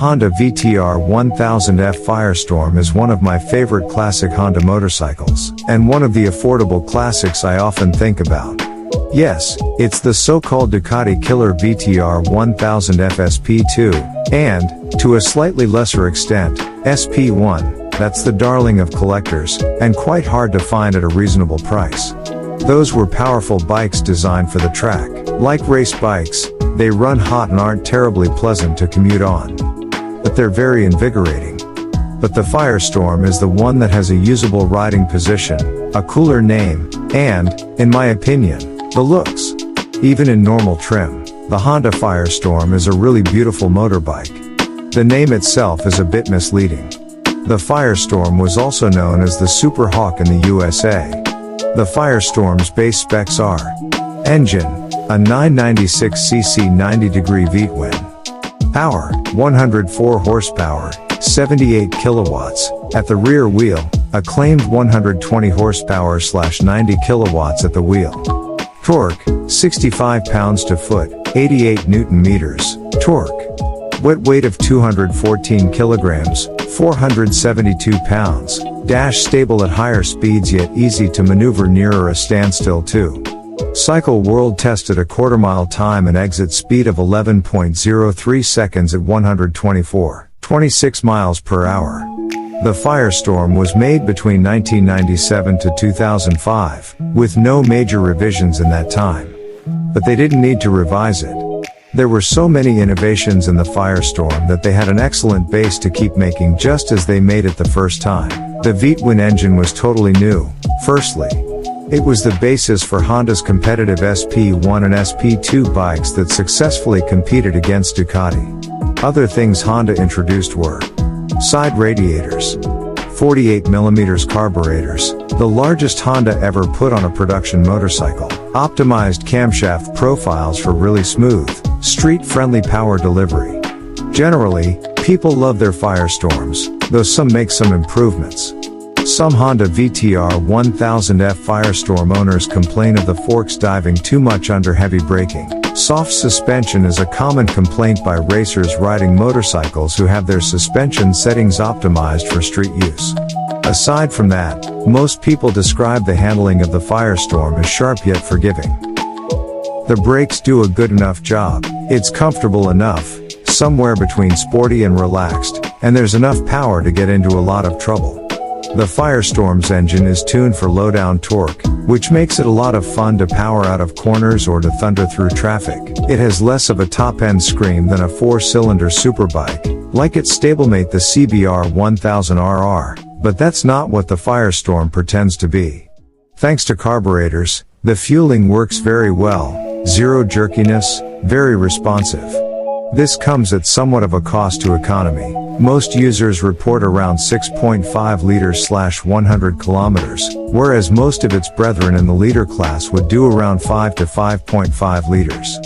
Honda VTR 1000F Firestorm is one of my favorite classic Honda motorcycles, and one of the affordable classics I often think about. Yes, it's the so-called Ducati killer VTR 1000F SP2, and, to a slightly lesser extent, SP1, that's the darling of collectors, and quite hard to find at a reasonable price. Those were powerful bikes designed for the track. Like race bikes, they run hot and aren't terribly pleasant to commute on. But they're very invigorating. But the Firestorm is the one that has a usable riding position, a cooler name, and, in my opinion, the looks. Even in normal trim, the Honda Firestorm is a really beautiful motorbike. The name itself is a bit misleading. The Firestorm was also known as the Super Hawk in the USA. The Firestorm's base specs are: engine, a 996cc 90-degree V-twin. Power, 104 horsepower, 78 kilowatts, at the rear wheel, a claimed 120 horsepower/90 kilowatts at the wheel. Torque, 65 pounds-to-foot, 88 newton-meters, torque. Wet weight of 214 kilograms, 472 pounds, stable at higher speeds yet easy to maneuver nearer a standstill too. Cycle World tested a quarter-mile time and exit speed of 11.03 seconds at 124.26 miles per hour. The Firestorm was made between 1997 to 2005, with no major revisions in that time. But they didn't need to revise it. There were so many innovations in the Firestorm that they had an excellent base to keep making just as they made it the first time. The V-twin engine was totally new. Firstly, it was the basis for Honda's competitive SP1 and SP2 bikes that successfully competed against Ducati. Other things Honda introduced were side radiators, 48mm carburetors, the largest Honda ever put on a production motorcycle, optimized camshaft profiles for really smooth, street-friendly power delivery. Generally, people love their Firestorms, though some make some improvements. Some Honda VTR 1000F Firestorm owners complain of the forks diving too much under heavy braking. Soft suspension is a common complaint by racers riding motorcycles who have their suspension settings optimized for street use. Aside from that, most people describe the handling of the Firestorm as sharp yet forgiving. The brakes do a good enough job, it's comfortable enough, somewhere between sporty and relaxed, and there's enough power to get into a lot of trouble. The Firestorm's engine is tuned for low-down torque, which makes it a lot of fun to power out of corners or to thunder through traffic. It has less of a top-end scream than a four-cylinder superbike, like its stablemate the CBR 1000RR, but that's not what the Firestorm pretends to be. Thanks to carburetors, the fueling works very well, zero jerkiness, very responsive. This comes at somewhat of a cost to economy. Most users report around 6.5 liters/100 kilometers, whereas most of its brethren in the liter class would do around 5 to 5.5 liters.